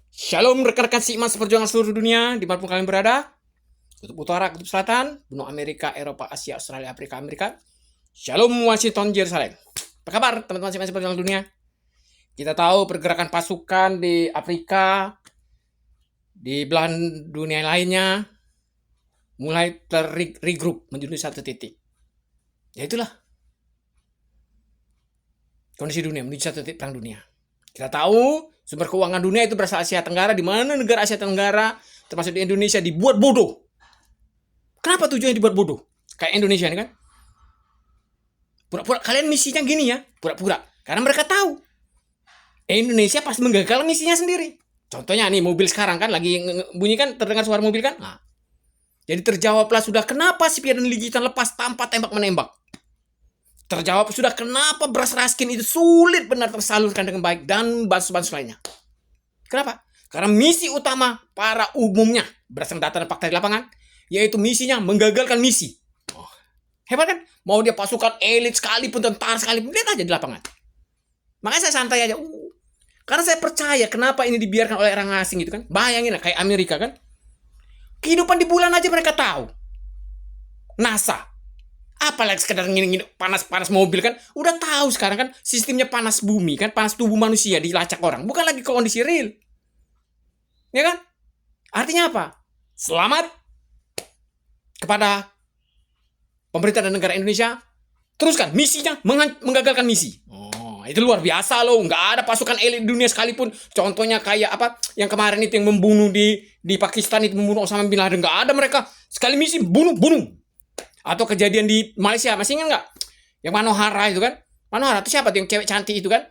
Shalom rekan-rekan Sigma seperjuangan seluruh dunia, dimanapun kalian berada. Kutub Utara, Kutub Selatan, benua Amerika, Eropa, Asia, Australia, Afrika, Amerika. Shalom Washington, Jerusalem. Apa kabar teman-teman Sigma seperjuangan dunia? Kita tahu pergerakan pasukan di Afrika, di belahan dunia lainnya, mulai regroup menuju satu titik. Ya itulah kondisi dunia menuju satu titik perang dunia. Kita tahu sumber keuangan dunia itu berasal Asia Tenggara, di mana negara Asia Tenggara termasuk di Indonesia dibuat bodoh. Kenapa tujuannya dibuat bodoh? Kayak Indonesia ini kan. Pura-pura kalian misinya gini ya, pura-pura. Karena mereka tahu Indonesia pasti menggagal misinya sendiri. Contohnya nih mobil sekarang kan lagi bunyi kan, terdengar suara mobil kan? Nah, jadi terjawablah sudah kenapa si Pian Ligitan lepas tanpa tembak menembak. Terjawab sudah kenapa beras raskin itu sulit benar tersalurkan dengan baik dan bansos-bansos lainnya. Kenapa? Karena misi utama para umumnya berdasarkan data dan fakta di lapangan, yaitu misinya menggagalkan misi. Oh, hebat kan? Mau dia pasukan elit sekalipun, tentara sekalipun, lihat aja di lapangan. Makanya saya santai aja. Karena saya percaya kenapa ini dibiarkan oleh orang asing gitu kan. Bayangin lah kayak Amerika kan. Kehidupan di bulan aja mereka tahu. NASA. Apalagi sekedar ngini panas-panas mobil kan. Udah tahu sekarang kan sistemnya panas bumi kan. Panas tubuh manusia dilacak orang. Bukan lagi kondisi real. Ya kan? Artinya apa? Selamat kepada pemerintah dan negara Indonesia. Teruskan misinya menggagalkan misi. Oh, itu luar biasa loh. Nggak ada pasukan elit dunia sekalipun. Contohnya kayak apa? Yang kemarin itu yang membunuh di Pakistan itu membunuh Osama bin Laden. Nggak ada mereka. Sekali misi bunuh. Atau kejadian di Malaysia, masih ingat nggak? Yang Manohara itu kan? Manohara itu siapa tuh yang cewek cantik itu kan?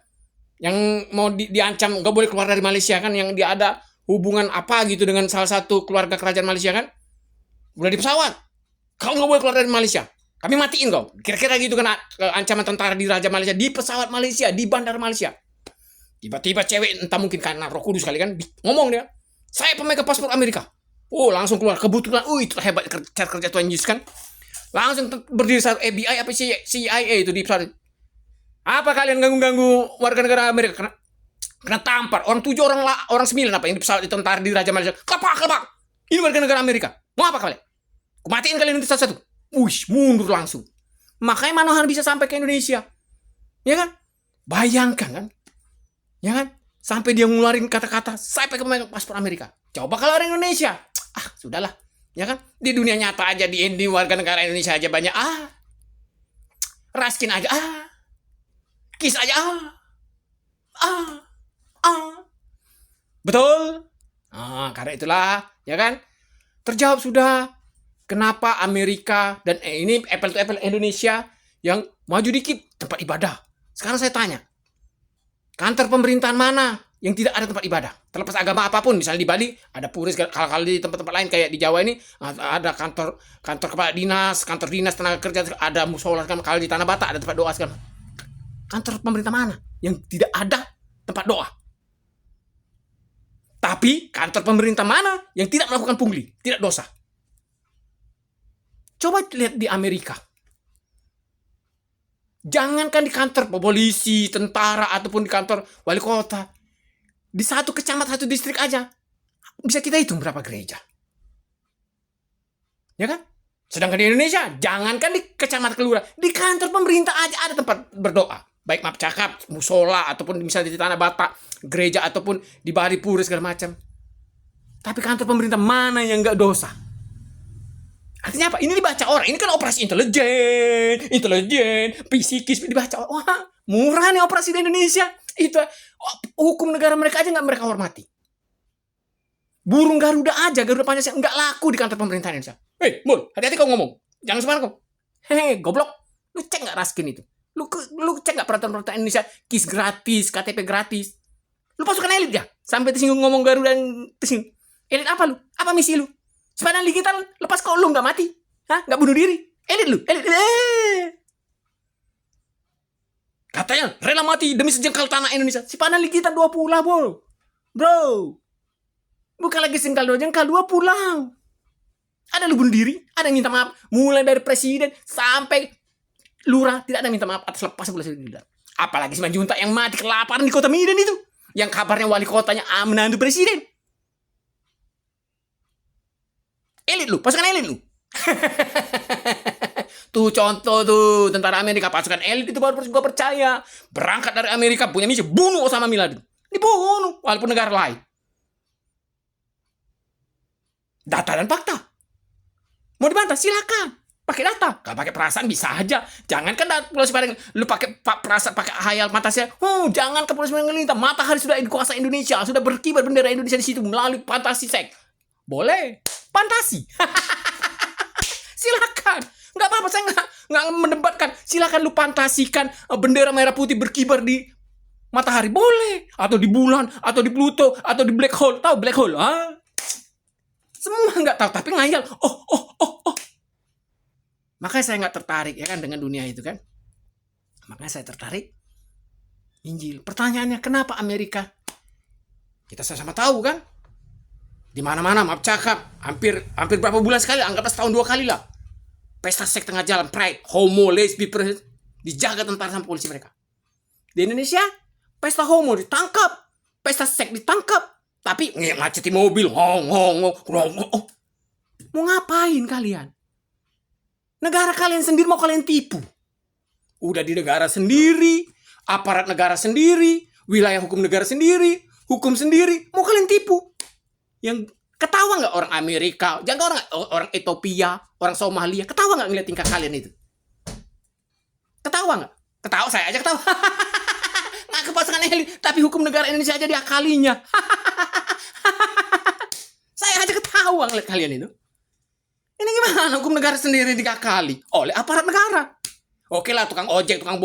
Yang mau diancam nggak boleh keluar dari Malaysia kan? Yang dia ada hubungan apa gitu dengan salah satu keluarga kerajaan Malaysia kan? Udah di pesawat. Kau nggak boleh keluar dari Malaysia. Kami matiin kau. Kira-kira gitu kan ancaman tentara di Raja Malaysia, di pesawat Malaysia, di bandar Malaysia. Tiba-tiba cewek entah mungkin karena Roh Kudus kali kan ngomong dia, saya pemegang paspor Amerika. Oh langsung keluar kebetulan, itu hebat kerja Tuhan Yesus kan. Langsung berdiri satu FBI apa CIA itu di pesawat. Apa kalian ganggu warga negara Amerika? Kena tampar orang 7 orang 9 apa yang di pesawat di tentara di Raja Malaysia. Kepak. Ini warga negara Amerika. Mau apa kalian? Kumatiin kalian nanti satu-satu. Mundur langsung. Makanya Manohara bisa sampai ke Indonesia. Ya kan? Bayangkan kan? Ya kan? Sampai dia ngeluarin kata-kata, saya pegang paspor Amerika. Coba kalau orang Indonesia. Sudahlah. Ya kan? Di dunia nyata aja, di warga negara Indonesia aja banyak. Raskin aja. Kis aja. Betul? Karena itulah. Ya kan? Terjawab sudah. Kenapa Amerika dan ini apple to apple Indonesia yang maju dikit tempat ibadah. Sekarang saya tanya, kantor pemerintahan mana yang tidak ada tempat ibadah? Terlepas agama apapun, misalnya di Bali ada puris, kalau di tempat-tempat lain kayak di Jawa ini ada kantor kepala dinas, kantor dinas tenaga kerja, ada musola kan. Kalau di Tanah Batak ada tempat doa segala. Kantor pemerintah mana yang tidak ada tempat doa? Tapi kantor pemerintah mana yang tidak melakukan pungli, tidak dosa? Coba lihat di Amerika. Jangankan di kantor polisi, tentara, ataupun di kantor wali kota. Di satu kecamatan, satu distrik aja. Bisa kita hitung berapa gereja. Ya kan? Sedangkan di Indonesia, jangankan di kecamatan kelurahan. Di kantor pemerintah aja ada tempat berdoa. Baik maaf cakap, musola, ataupun misalnya di Tanah Batak, gereja, ataupun di Bari Pura segala macam. Tapi kantor pemerintah mana yang nggak dosa? Artinya apa? Ini dibaca orang. Ini kan operasi intelijen, psikis dibaca. Wah, murah nih operasi di Indonesia. Itu hukum negara mereka aja nggak mereka hormati. Burung Garuda aja, Garuda Pancasila nggak laku di kantor pemerintahan Indonesia. Mul, hati-hati kau ngomong. Jangan sembarang kau. Goblok. Lu cek nggak raskin itu? Lu cek nggak peraturan Indonesia? KIS gratis, KTP gratis. Lu pasukan elit ya? Sampai tersinggung ngomong Garuda tersinggung. Elit apa lu? Apa misi lu? Sepanang Ligitan lepas kok lu gak mati? Gak bunuh diri? Elit lu? Katanya rela mati demi sejengkal tanah Indonesia. Sepanang Ligitan 2 pulau bro. Bukan lagi sengkal 2 jengkal, 2 pulau. Ada lu bunuh diri? Ada yang minta maaf? Mulai dari presiden sampai lurah tidak ada yang minta maaf atas lepas 11 Ligitan. Apalagi Simanjuntak yang mati kelaparan di kota Medan itu. Yang kabarnya wali kotanya menantu presiden. Elit lu, pasukan elit lu. Tuh contoh tuh tentara Amerika, pasukan elit itu baru gue percaya. Berangkat dari Amerika punya misi bunuh Osama bin Laden. Dibunuh walaupun negara lain. Data dan fakta. Mau dibantah silakan. Pakai data, kalau pakai perasaan bisa aja. Jangan kan Pulau Sipadan lu pakai perasaan, pakai hayal mata saya. Jangan ke Pulau Sipadan ngelintang. Matahari sudah dikuasai Indonesia, sudah berkibar bendera Indonesia di situ melalui fantasi sek. Boleh, fantasi. Silakan. Nggak apa-apa, saya nggak mendebatkan. Silakan lu fantasikan bendera merah putih berkibar di matahari, boleh. Atau di bulan, atau di Pluto, atau di black hole. Tahu black hole? Semua nggak tahu, tapi ngayal. Oh. Makanya saya nggak tertarik ya kan dengan dunia itu kan. Makanya saya tertarik Injil. Pertanyaannya kenapa Amerika? Kita sama-sama tahu kan. Di mana-mana maaf cakap, hampir berapa bulan sekali, anggaplah setahun 2 kali lah. Pesta seks tengah jalan, pride, homo, lesbi, dijaga tentara sama polisi mereka. Di Indonesia, pesta homo ditangkap, pesta seks ditangkap, tapi ngacetin mobil, Mau ngapain kalian? Negara kalian sendiri mau kalian tipu. Udah di negara sendiri, aparat negara sendiri, wilayah hukum negara sendiri, hukum sendiri, mau kalian tipu. Yang ketawa nggak orang Amerika, jangan orang Ethiopia, orang Somalia, ketawa nggak ngeliat tingkah kalian itu? Ketawa nggak? Ketawa, saya aja ketawa. Nggak kepasukan elit, tapi hukum negara Indonesia aja diakalinya. Saya aja ketawa ngeliat kalian itu. Ini gimana hukum negara sendiri dikakali oleh aparat negara? Oke lah, tukang ojek, tukang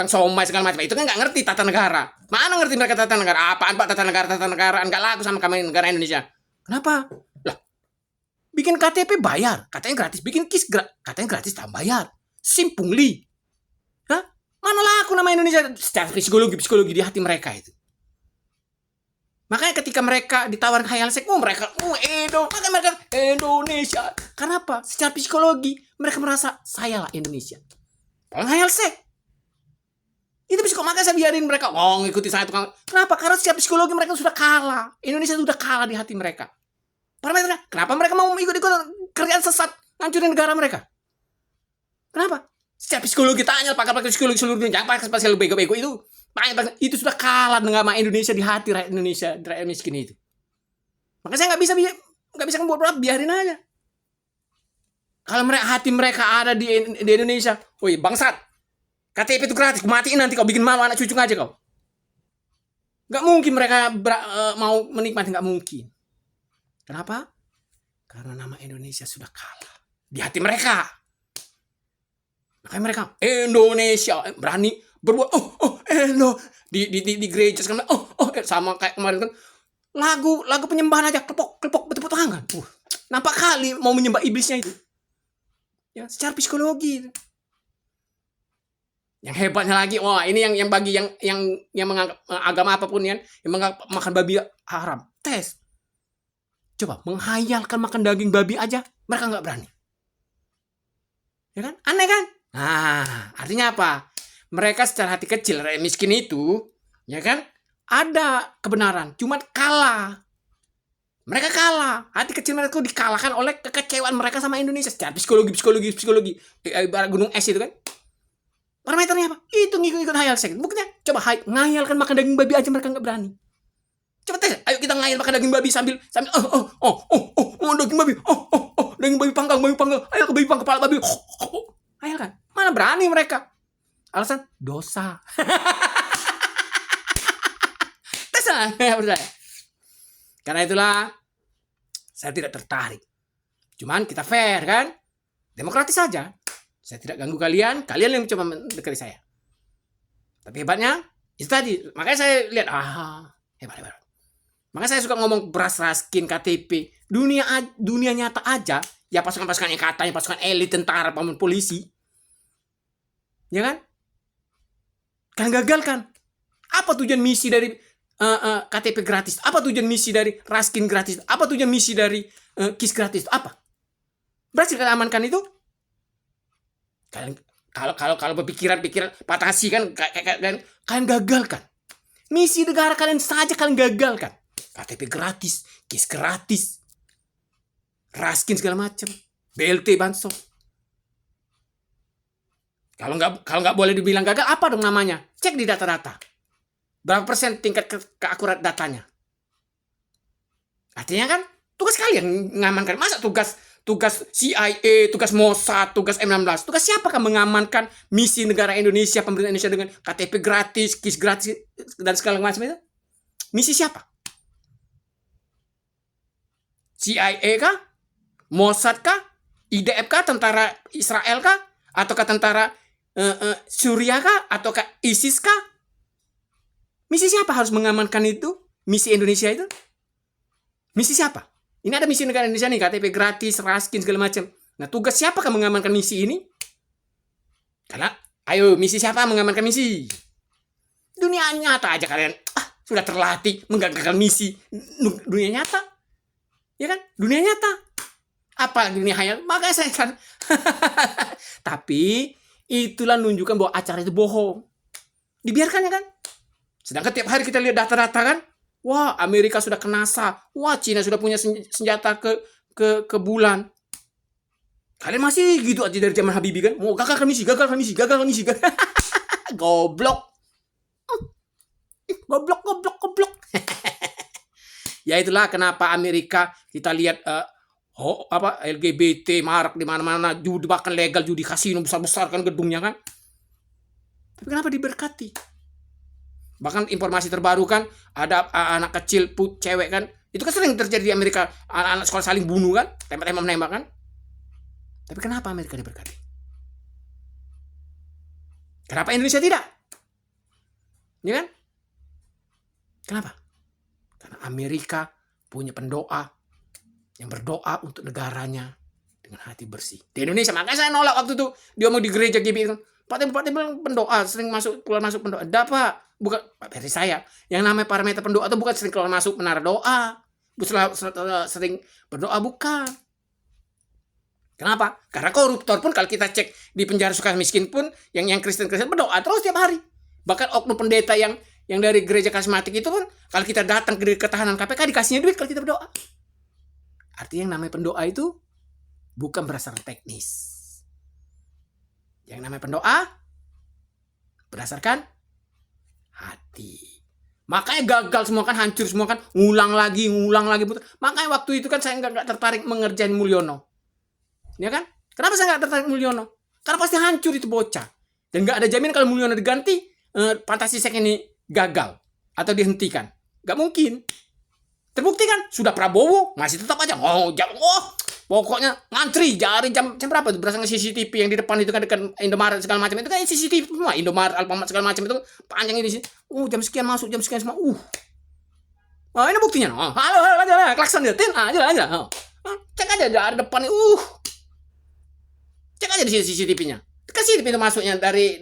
somai segala macam itu kan nggak ngerti tata negara. Mana ngerti mereka tata negara? Apaan Pak tata negara nggak laku sama kami negara Indonesia. Kenapa? Lah, bikin KTP bayar, katanya gratis. Bikin KIS katanya gratis, tak bayar. Simpungli. Hah? Mana laku nama Indonesia? Secara psikologi di hati mereka itu. Makanya ketika mereka ditawarin khayal seks, mereka Indonesia. Kenapa? Secara psikologi mereka merasa saya lah Indonesia. Paling khayal seks. Itu psikologi, makanya saya biarin mereka ngikuti saya tukang. Kenapa? Karena secara psikologi mereka sudah kalah. Indonesia sudah kalah di hati mereka. Parameternya, kenapa mereka mau ikut kerjaan sesat ngancurin negara mereka? Kenapa? Secara psikologi tanya pakar-pakar psikologi seluruh dunia, jangan pakai spesial bego-bego itu. Itu sudah kalah dengan Indonesia di hati rakyat Indonesia, rakyat miskin itu. Makanya saya nggak bisa membuat biarin aja. Kalau hati mereka ada di Indonesia, woi bangsat, KTP itu gratis, matiin nanti kau bikin malu anak cucu aja kau. Nggak mungkin mereka mau menikmati, nggak mungkin. Kenapa? Karena nama Indonesia sudah kalah di hati mereka. Makanya mereka Indonesia berani berbuat di gereja sekarang sama kayak kemarin kan lagu penyembahan aja klepok bertepuk tangan. Nampak kali mau menyembah iblisnya itu. Ya, secara psikologi. Yang hebatnya lagi, ini yang bagi yang menganggap agama apapun yang menganggap makan babi haram. Tes. Coba menghayalkan makan daging babi aja mereka nggak berani. Ya kan? Aneh kan? Nah, artinya apa? Mereka secara hati kecil, rakyat miskin itu, ya kan, ada kebenaran, cuma kalah. Mereka kalah. Hati kecil mereka itu dikalahkan oleh kekecewaan mereka sama Indonesia. Secara psikologi. Ibarat gunung es itu kan. Parameternya apa? Itu ngikut hayal seks. Buktinya, coba ngayalkan makan daging babi aja mereka nggak berani. Coba tes, ayo kita ngayal makan daging babi sambil daging babi, daging babi panggang, ayo ke babi kepala babi. Hayal kan? Mana berani mereka? Alasan dosa. Terserah, percaya. Karena itulah saya tidak tertarik. Cuman kita fair kan? Demokratis saja. Saya tidak ganggu kalian yang mencoba mendekati saya. Tapi hebatnya itu tadi. Makanya saya lihat hebat. Makanya saya suka ngomong beras raskin KTP. Dunia nyata aja, ya pasukan-pasukan yang katanya pasukan elit, tentara, polisi. Ya kan? Kan gagal kan? Apa tujuan misi dari KTP gratis? Apa tujuan misi dari raskin gratis? Apa tujuan misi dari KIS gratis? Apa? Berhasil kalian amankan itu? Kalau berpikiran patasi kan kalian gagalkan. Misi negara kalian saja kalian gagalkan. KTP gratis, KIS gratis. Raskin segala macam, BLT bansos. Kalau nggak boleh dibilang gagal, apa dong namanya? Cek di data-data. Berapa persen tingkat keakurat datanya? Artinya kan tugas kalian mengamankan. Masa tugas CIA, tugas Mossad, tugas M16, tugas siapakah mengamankan misi negara Indonesia, pemerintah Indonesia dengan KTP gratis, KIS gratis, dan segala macam itu? Misi siapa? CIA kah? Mossad kah? IDF kah? Tentara Israel kah? Ataukah tentara Suriah kah? Ataukah ISIS kah? Misi siapa harus mengamankan itu? Misi Indonesia itu? Misi siapa? Ini ada misi negara Indonesia nih, KTP gratis, raskin segala macam. Nah, tugas siapakah mengamankan misi ini? Karena, ayo, misi siapa mengamankan misi? Dunia nyata aja kalian sudah terlatih menggagalkan misi dunia nyata. Ya kan? Dunia nyata. Apa dunia hayal? Makanya saya kan. Tapi itulah menunjukkan bahwa acara itu bohong. Dibiarkan ya kan? Sedangkan tiap hari kita lihat data-data kan? Wah, Amerika sudah ke NASA. Wah, Cina sudah punya senjata ke bulan. Kalian masih gitu aja dari zaman Habibie kan? Mau gagalkan misi. Goblok. Goblok. Ya itulah kenapa Amerika kita lihat LGBT marak di mana-mana, judi bahkan legal, judi kasino besar-besar kan gedungnya kan. Tapi kenapa diberkati? Bahkan informasi terbaru kan ada anak kecil cewek kan, itu kan sering terjadi di Amerika, anak-anak sekolah saling bunuh kan, tembak-tembak menembak kan. Tapi kenapa Amerika diberkati? Kenapa Indonesia tidak? Ya kan? Kenapa? Karena Amerika punya pendoa yang berdoa untuk negaranya dengan hati bersih. Di Indonesia, makanya saya nolak waktu itu dia mau di gereja GBI kan. Pak Tim pendoa, sering keluar masuk pendoa. Ada Pak, bukan versi saya. Yang namanya parameter pendoa itu bukan sering keluar masuk menara doa, sering berdoa, bukan. Kenapa? Karena koruptor pun kalau kita cek di penjara suka miskin pun yang Kristen berdoa terus tiap hari. Bahkan oknum pendeta yang dari gereja karismatik itu pun kalau kita datang ke ketahanan KPK dikasihnya duit kalau kita berdoa. Artinya yang namanya pendoa itu bukan berdasarkan teknis. Yang namanya pendoa berdasarkan hati. Makanya gagal semua kan, hancur semua kan, ngulang lagi. Makanya waktu itu kan saya nggak tertarik mengerjain Mulyono. Ya kan? Kenapa saya nggak tertarik Mulyono? Karena pasti hancur itu bocah. Dan nggak ada jaminan kalau Mulyono diganti, Fantasi Sek ini gagal atau dihentikan. Nggak mungkin. Terbukti kan? Sudah Prabowo masih tetap aja. Pokoknya ngantri jam berapa tuh berdasarkan CCTV yang di depan itu kan dekat Indomaret segala macam itu kan CCTV semua, Indomaret, Alfamart segala macam itu panjang ini sih. Jam sekian masuk, jam sekian semua. Ini buktinya. Halo aja klakson dia, aja. Cek aja dari depan nih. Cek aja di CCTV-nya. Kasih pintu masuknya dari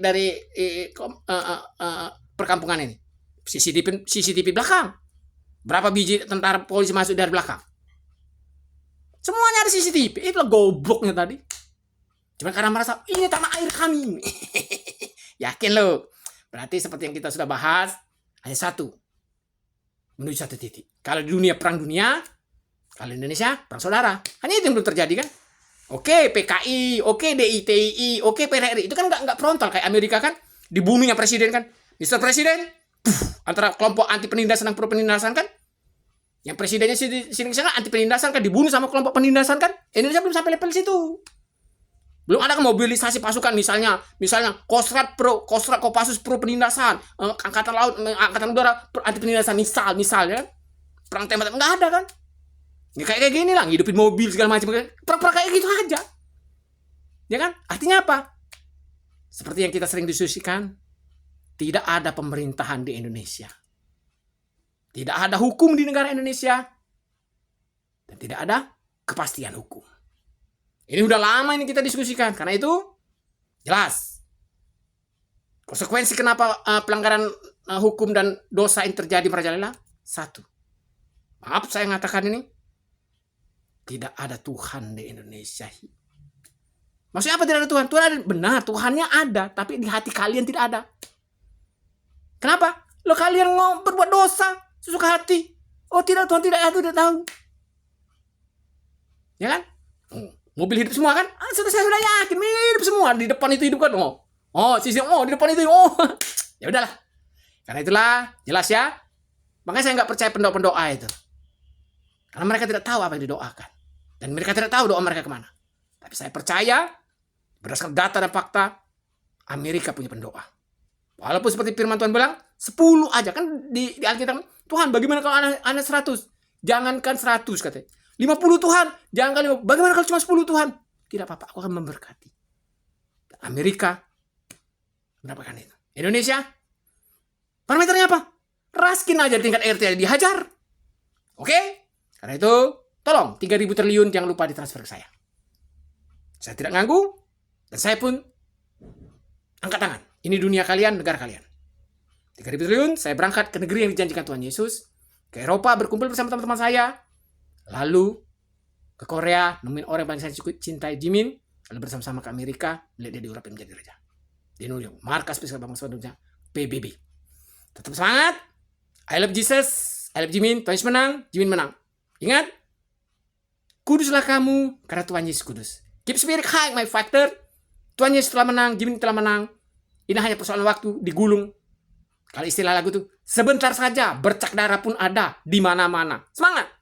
perkampungan ini. CCTV belakang. Berapa biji tentara polisi masuk dari belakang? Semuanya ada CCTV. Itulah gobloknya tadi. Cuma karena merasa ini tanah air kami. Yakin lo? Berarti seperti yang kita sudah bahas, hanya satu. Menuju satu titik. Kalau di dunia perang dunia, kalau Indonesia perang saudara. Hanya itu yang belum terjadi kan? Oke PKI, oke DITI, oke PRRI. Itu kan nggak frontal kayak Amerika kan? Dibunuhnya presiden kan? Mr. Presiden, antara kelompok anti penindasan dan pro penindasan kan? Yang presidennya sini sana anti penindasan kan, dibunuh sama kelompok penindasan kan? Indonesia belum sampai level situ. Belum ada mobilisasi pasukan misalnya Kopassus pro penindasan, angkatan laut, angkatan udara anti penindasan misal ya kan? Perang tembak nggak ada kan? Ya kayak gini lah, hidupin mobil segala macam, perang kayak gitu aja. Ya kan? Artinya apa? Seperti yang kita sering diskusikan, tidak ada pemerintahan di Indonesia. Tidak ada hukum di negara Indonesia. Dan tidak ada kepastian hukum. Ini udah lama ini kita diskusikan. Karena itu jelas. Konsekuensi kenapa pelanggaran hukum dan dosa yang terjadi merajalela? Satu. Maaf saya mengatakan ini. Tidak ada Tuhan di Indonesia. Maksudnya apa tidak ada Tuhan? Tuhan ada. Benar, Tuhannya ada. Tapi di hati kalian tidak ada. Kenapa? Lo kalian mau berbuat dosa sesuka hati. Oh tidak, Tuhan tidak tahu. Ya kan? Mobil hidup semua kan? Saya sudah yakin hidup semua di depan itu hidup kan? Di depan itu. Ya udahlah. Karena itulah jelas ya. Makanya saya nggak percaya pendoa itu. Karena mereka tidak tahu apa yang didoakan. Dan mereka tidak tahu doa mereka kemana. Tapi saya percaya berdasarkan data dan fakta, Amerika punya pendoa. Walaupun seperti firman Tuhan bilang, 10 aja. Kan di Alkitab, Tuhan bagaimana kalau anak 100? Jangankan 100 katanya. 50 Tuhan, jangan kali. Bagaimana kalau cuma 10 Tuhan? Tidak apa-apa, aku akan memberkati. Amerika mendapatkan itu. Indonesia, parameternya apa? Raskin aja tingkat RT dihajar. Oke? Karena itu, tolong 3.000 triliun jangan lupa ditransfer ke saya. Saya tidak nganggu, dan saya pun angkat tangan. Ini dunia kalian, negara kalian. 3.000 triliun, saya berangkat ke negeri yang dijanjikan Tuhan Yesus. Ke Eropa, berkumpul bersama teman-teman saya. Lalu ke Korea, nemuin orang yang paling saya cintai, Jimin. Lalu bersama-sama ke Amerika, melihat dia diurapi menjadi raja. Di New York, markas besar bangsa dunia, PBB. Tetap semangat. I love Jesus, I love Jimin. Tuhan Yesus menang, Jimin menang. Ingat, kuduslah kamu karena Tuhan Yesus kudus. Keep spirit high, my fighter. Tuhan Yesus telah menang, Jimin telah menang. Ini hanya persoalan waktu, digulung. Kalau istilah lagu tuh, sebentar saja bercak darah pun ada di mana-mana. Semangat!